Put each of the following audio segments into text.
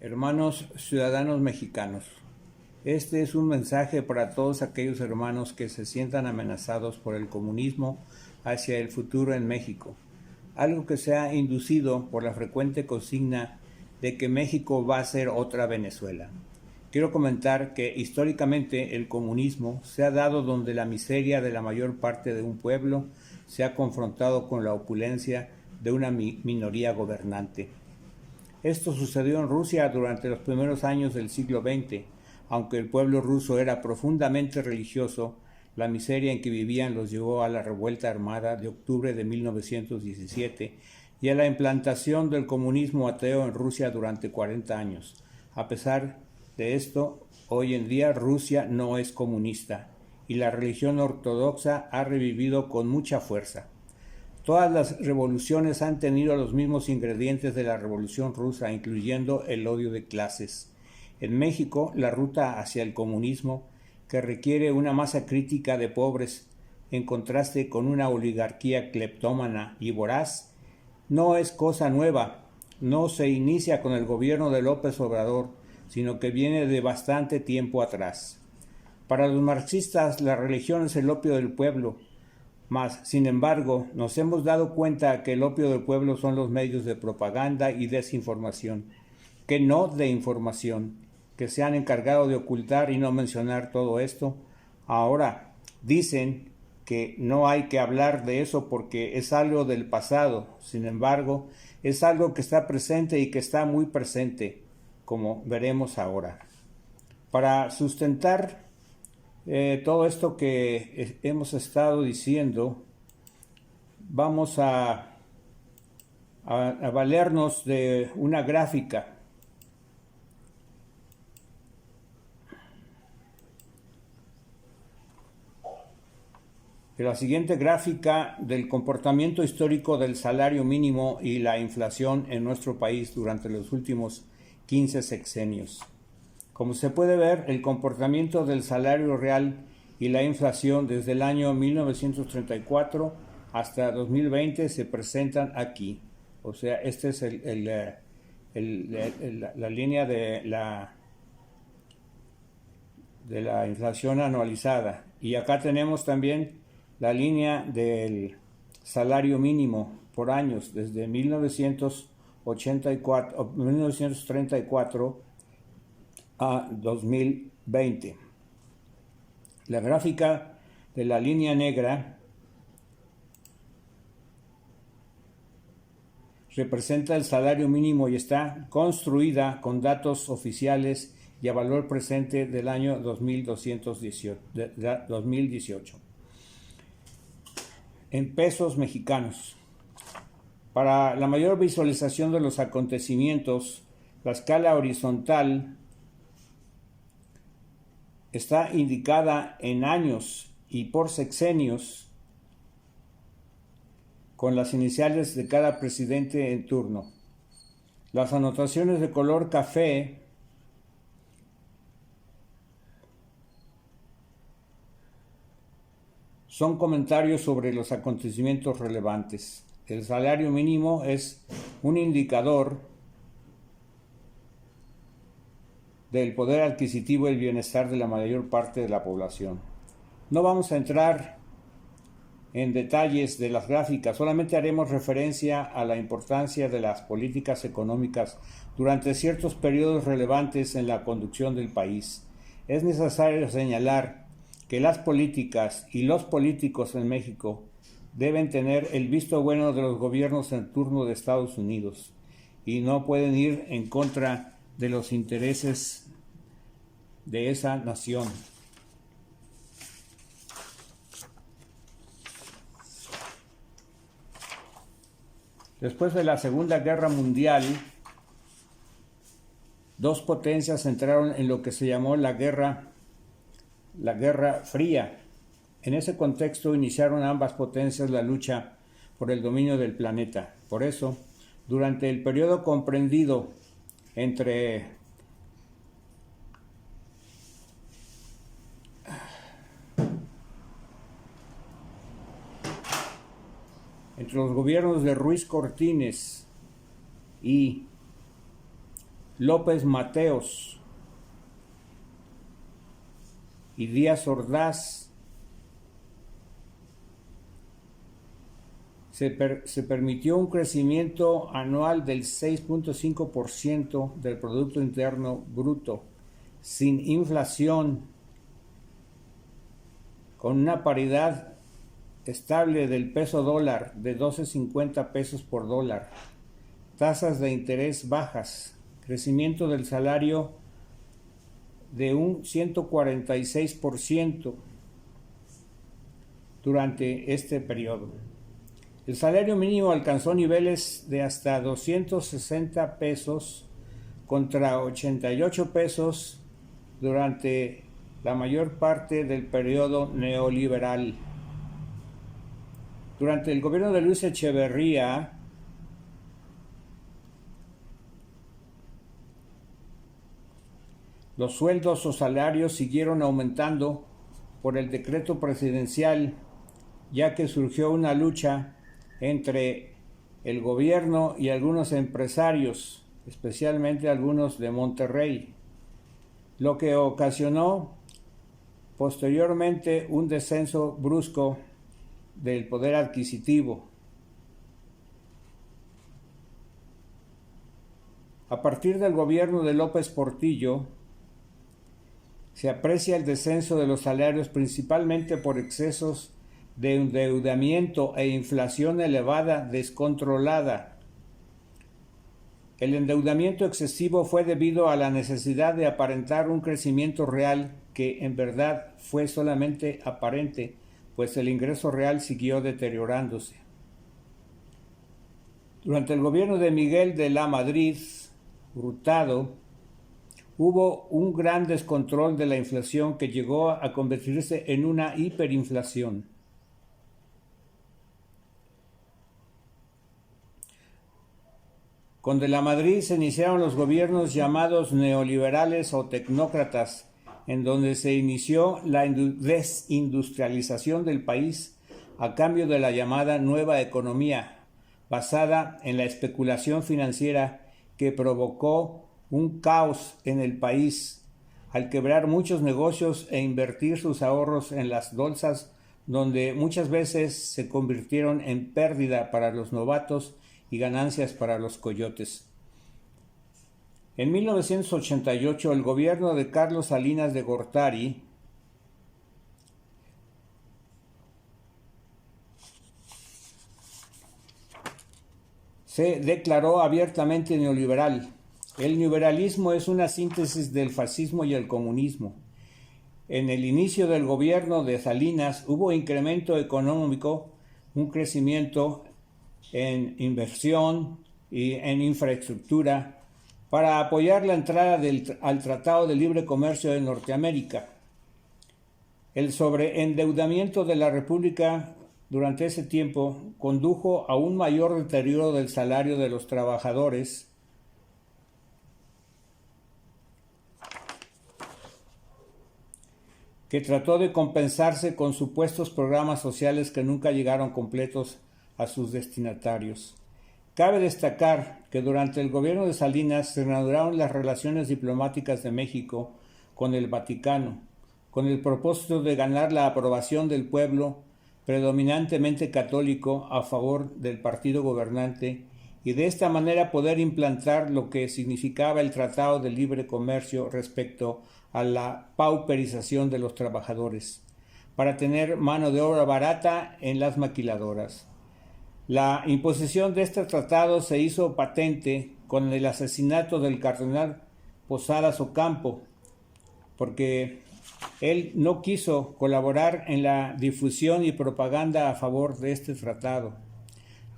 Hermanos ciudadanos mexicanos, este es un mensaje para todos aquellos hermanos que se sientan amenazados por el comunismo hacia el futuro en México, algo que se ha inducido por la frecuente consigna de que México va a ser otra Venezuela. Quiero comentar que históricamente el comunismo se ha dado donde la miseria de la mayor parte de un pueblo se ha confrontado con la opulencia de una minoría gobernante. Esto sucedió en Rusia durante los primeros años del siglo XX. Aunque el pueblo ruso era profundamente religioso, la miseria en que vivían los llevó a la revuelta armada de octubre de 1917 y a la implantación del comunismo ateo en Rusia durante 40 años. A pesar de esto, hoy en día Rusia no es comunista y la religión ortodoxa ha revivido con mucha fuerza. Todas las revoluciones han tenido los mismos ingredientes de la Revolución Rusa, incluyendo el odio de clases. En México, la ruta hacia el comunismo, que requiere una masa crítica de pobres, en contraste con una oligarquía cleptómana y voraz, no es cosa nueva. No se inicia con el gobierno de López Obrador, sino que viene de bastante tiempo atrás. Para los marxistas, la religión es el opio del pueblo. Mas, sin embargo, nos hemos dado cuenta que el opio del pueblo son los medios de propaganda y desinformación, que no de información, que se han encargado de ocultar y no mencionar todo esto. Ahora dicen que no hay que hablar de eso porque es algo del pasado. Sin embargo, es algo que está presente y que está muy presente, como veremos ahora. Para sustentar todo esto que hemos estado diciendo, vamos a valernos de una gráfica. De la siguiente gráfica del comportamiento histórico del salario mínimo y la inflación en nuestro país durante los últimos 15 sexenios. Como se puede ver, el comportamiento del salario real y la inflación desde el año 1934 hasta 2020 se presentan aquí. O sea, esta es la línea de la inflación anualizada. Y acá tenemos también la línea del salario mínimo por años desde 1934 a 2020. La gráfica de la línea negra representa el salario mínimo y está construida con datos oficiales y a valor presente del año 2018. En pesos mexicanos. Para la mayor visualización de los acontecimientos, la escala horizontal está indicada en años y por sexenios con las iniciales de cada presidente en turno. Las anotaciones de color café son comentarios sobre los acontecimientos relevantes. El salario mínimo es un indicador del poder adquisitivo y el bienestar de la mayor parte de la población. No vamos a entrar en detalles de las gráficas, solamente haremos referencia a la importancia de las políticas económicas durante ciertos periodos relevantes en la conducción del país. Es necesario señalar que las políticas y los políticos en México deben tener el visto bueno de los gobiernos en turno de Estados Unidos y no pueden ir en contra de los intereses de esa nación. Después de la Segunda Guerra Mundial, dos potencias entraron en lo que se llamó la Guerra Fría. En ese contexto iniciaron ambas potencias la lucha por el dominio del planeta. Por eso, durante el periodo comprendido entre los gobiernos de Ruiz Cortines y López Mateos y Díaz Ordaz se permitió un crecimiento anual del 6.5% del Producto Interno Bruto, sin inflación, con una paridad estable del peso dólar de 12.50 pesos por dólar, tasas de interés bajas, crecimiento del salario de un 146% durante este periodo. El salario mínimo alcanzó niveles de hasta 260 pesos contra 88 pesos durante la mayor parte del periodo neoliberal. Durante el gobierno de Luis Echeverría, los sueldos o salarios siguieron aumentando por el decreto presidencial, ya que surgió una lucha entre el gobierno y algunos empresarios, especialmente algunos de Monterrey, lo que ocasionó posteriormente un descenso brusco del poder adquisitivo. A partir del gobierno de López Portillo, se aprecia el descenso de los salarios principalmente por excesos de endeudamiento e inflación elevada descontrolada. El endeudamiento excesivo fue debido a la necesidad de aparentar un crecimiento real que en verdad fue solamente aparente, pues el ingreso real siguió deteriorándose. Durante el gobierno de Miguel de la Madrid Hurtado, hubo un gran descontrol de la inflación que llegó a convertirse en una hiperinflación. Con de la Madrid se iniciaron los gobiernos llamados neoliberales o tecnócratas, en donde se inició la desindustrialización del país a cambio de la llamada nueva economía, basada en la especulación financiera que provocó un caos en el país, al quebrar muchos negocios e invertir sus ahorros en las bolsas, donde muchas veces se convirtieron en pérdida para los novatos y ganancias para los coyotes. En 1988, el gobierno de Carlos Salinas de Gortari se declaró abiertamente neoliberal. El neoliberalismo es una síntesis del fascismo y el comunismo. En el inicio del gobierno de Salinas hubo incremento económico, un crecimiento en inversión y en infraestructura para apoyar la entrada al Tratado de Libre Comercio de Norteamérica. El sobreendeudamiento de la República durante ese tiempo condujo a un mayor deterioro del salario de los trabajadores, que trató de compensarse con supuestos programas sociales que nunca llegaron completos a sus destinatarios. Cabe destacar que durante el gobierno de Salinas se reanudaron las relaciones diplomáticas de México con el Vaticano, con el propósito de ganar la aprobación del pueblo predominantemente católico a favor del partido gobernante y de esta manera poder implantar lo que significaba el Tratado de Libre Comercio respecto a la pauperización de los trabajadores, para tener mano de obra barata en las maquiladoras. La imposición de este tratado se hizo patente con el asesinato del cardenal Posadas Ocampo, porque él no quiso colaborar en la difusión y propaganda a favor de este tratado.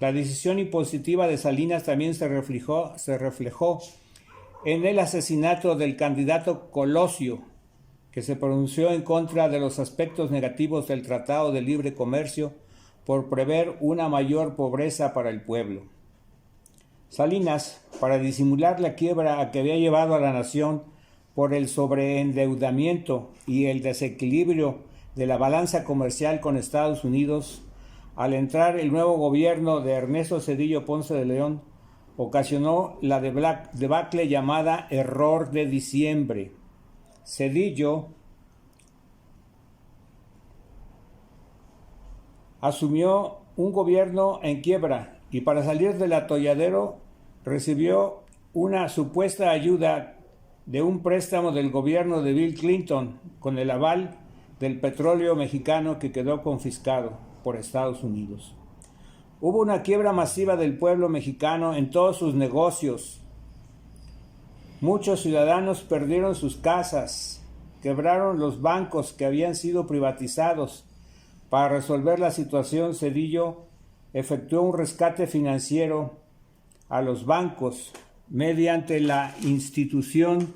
La decisión impositiva de Salinas también se reflejó en el asesinato del candidato Colosio, que se pronunció en contra de los aspectos negativos del Tratado de Libre Comercio por prever una mayor pobreza para el pueblo. Salinas, para disimular la quiebra a que había llevado a la nación por el sobreendeudamiento y el desequilibrio de la balanza comercial con Estados Unidos, al entrar el nuevo gobierno de Ernesto Zedillo Ponce de León, ocasionó la debacle llamada Error de Diciembre. Zedillo asumió un gobierno en quiebra y para salir del atolladero recibió una supuesta ayuda de un préstamo del gobierno de Bill Clinton con el aval del petróleo mexicano que quedó confiscado por Estados Unidos. Hubo una quiebra masiva del pueblo mexicano en todos sus negocios. Muchos ciudadanos perdieron sus casas, quebraron los bancos que habían sido privatizados. Para resolver la situación, Zedillo efectuó un rescate financiero a los bancos mediante la institución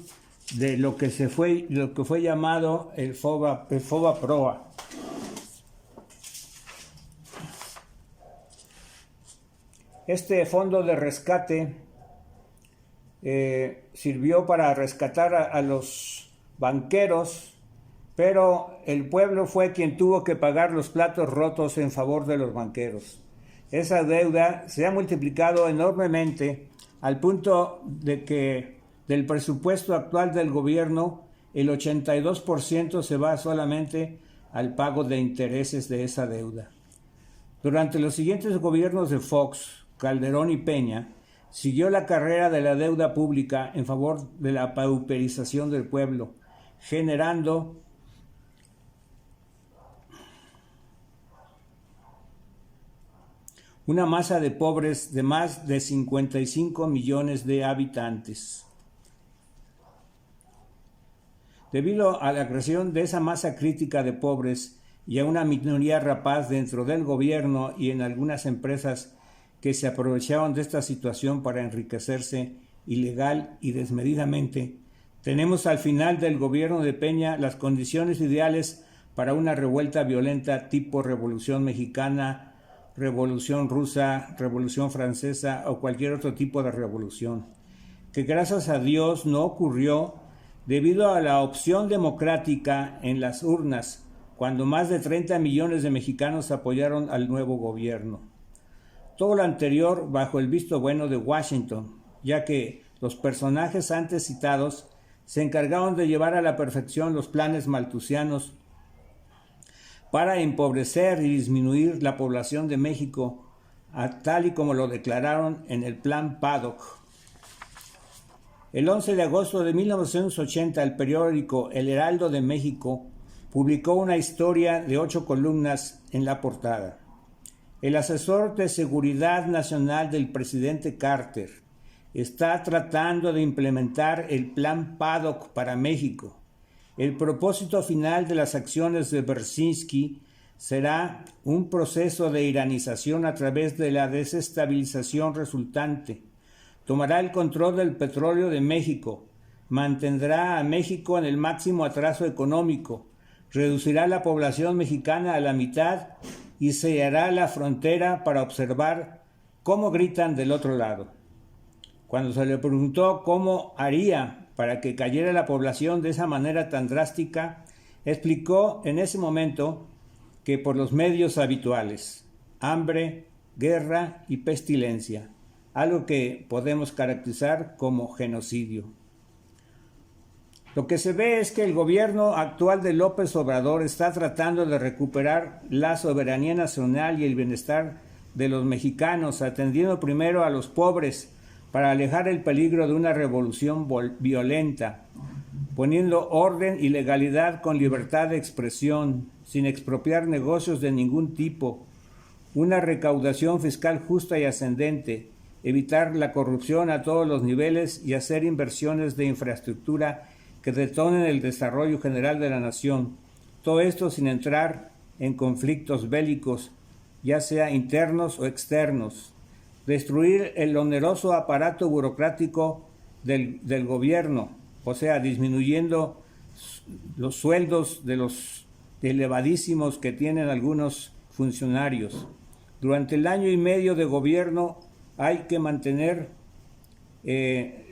de lo que fue llamado el FOBAPROA. Este fondo de rescate sirvió para rescatar a los banqueros, pero el pueblo fue quien tuvo que pagar los platos rotos en favor de los banqueros. Esa deuda se ha multiplicado enormemente al punto de que del presupuesto actual del gobierno, el 82% se va solamente al pago de intereses de esa deuda. Durante los siguientes gobiernos de Fox, Calderón y Peña, siguió la carrera de la deuda pública en favor de la pauperización del pueblo, generando una masa de pobres de más de 55 millones de habitantes. Debido a la creación de esa masa crítica de pobres y a una minoría rapaz dentro del gobierno y en algunas empresas que se aprovechaban de esta situación para enriquecerse ilegal y desmedidamente, tenemos al final del gobierno de Peña las condiciones ideales para una revuelta violenta tipo Revolución Mexicana, Revolución Rusa, Revolución Francesa o cualquier otro tipo de revolución, que gracias a Dios no ocurrió debido a la opción democrática en las urnas, cuando más de 30 millones de mexicanos apoyaron al nuevo gobierno. Todo lo anterior bajo el visto bueno de Washington, ya que los personajes antes citados se encargaron de llevar a la perfección los planes malthusianos para empobrecer y disminuir la población de México, tal y como lo declararon en el Plan Paddock. El 11 de agosto de 1980, el periódico El Heraldo de México publicó una historia de 8 columnas en la portada. El asesor de Seguridad Nacional del presidente Carter está tratando de implementar el Plan Paddock para México. El propósito final de las acciones de Brzezinski será un proceso de iranización a través de la desestabilización resultante. Tomará el control del petróleo de México, mantendrá a México en el máximo atraso económico, reducirá la población mexicana a la mitad y sellará la frontera para observar cómo gritan del otro lado. Cuando se le preguntó cómo haría para que cayera la población de esa manera tan drástica, explicó en ese momento que por los medios habituales, hambre, guerra y pestilencia, algo que podemos caracterizar como genocidio. Lo que se ve es que el gobierno actual de López Obrador está tratando de recuperar la soberanía nacional y el bienestar de los mexicanos, atendiendo primero a los pobres, para alejar el peligro de una revolución violenta, poniendo orden y legalidad con libertad de expresión, sin expropiar negocios de ningún tipo, una recaudación fiscal justa y ascendente, evitar la corrupción a todos los niveles y hacer inversiones de infraestructura que detonen el desarrollo general de la nación. Todo esto sin entrar en conflictos bélicos, ya sea internos o externos. Destruir el oneroso aparato burocrático del gobierno, o sea, disminuyendo los sueldos de los elevadísimos que tienen algunos funcionarios. Durante el año y medio de gobierno hay que mantener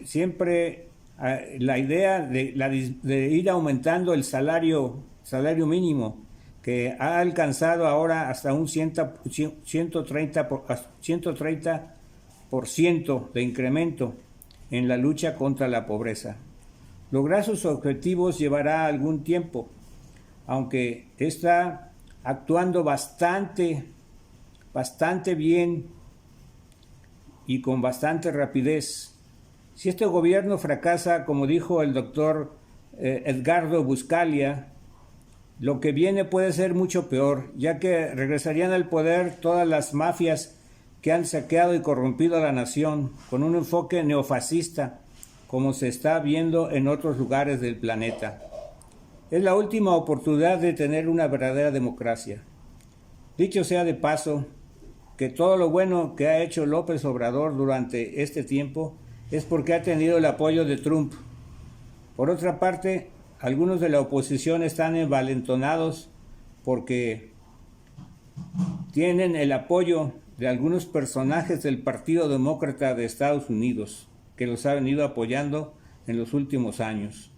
siempre la idea de ir aumentando el salario mínimo, que ha alcanzado ahora hasta un 130 de incremento en la lucha contra la pobreza. Lograr sus objetivos llevará algún tiempo, aunque está actuando bastante bien y con bastante rapidez. Si este gobierno fracasa, como dijo el doctor Edgardo Buscaglia, lo que viene puede ser mucho peor, ya que regresarían al poder todas las mafias que han saqueado y corrompido a la nación, con un enfoque neofascista, como se está viendo en otros lugares del planeta. Es la última oportunidad de tener una verdadera democracia. Dicho sea de paso, que todo lo bueno que ha hecho López Obrador durante este tiempo es porque ha tenido el apoyo de Trump. Por otra parte, algunos de la oposición están envalentonados porque tienen el apoyo de algunos personajes del Partido Demócrata de Estados Unidos, que los ha venido apoyando en los últimos años.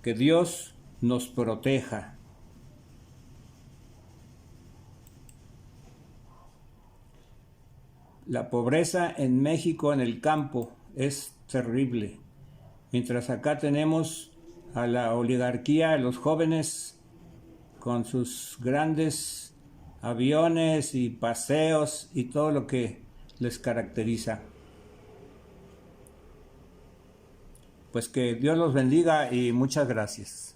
Que Dios nos proteja. La pobreza en México en el campo es terrible. Mientras acá tenemos a la oligarquía, a los jóvenes con sus grandes aviones y paseos y todo lo que les caracteriza. Pues que Dios los bendiga y muchas gracias.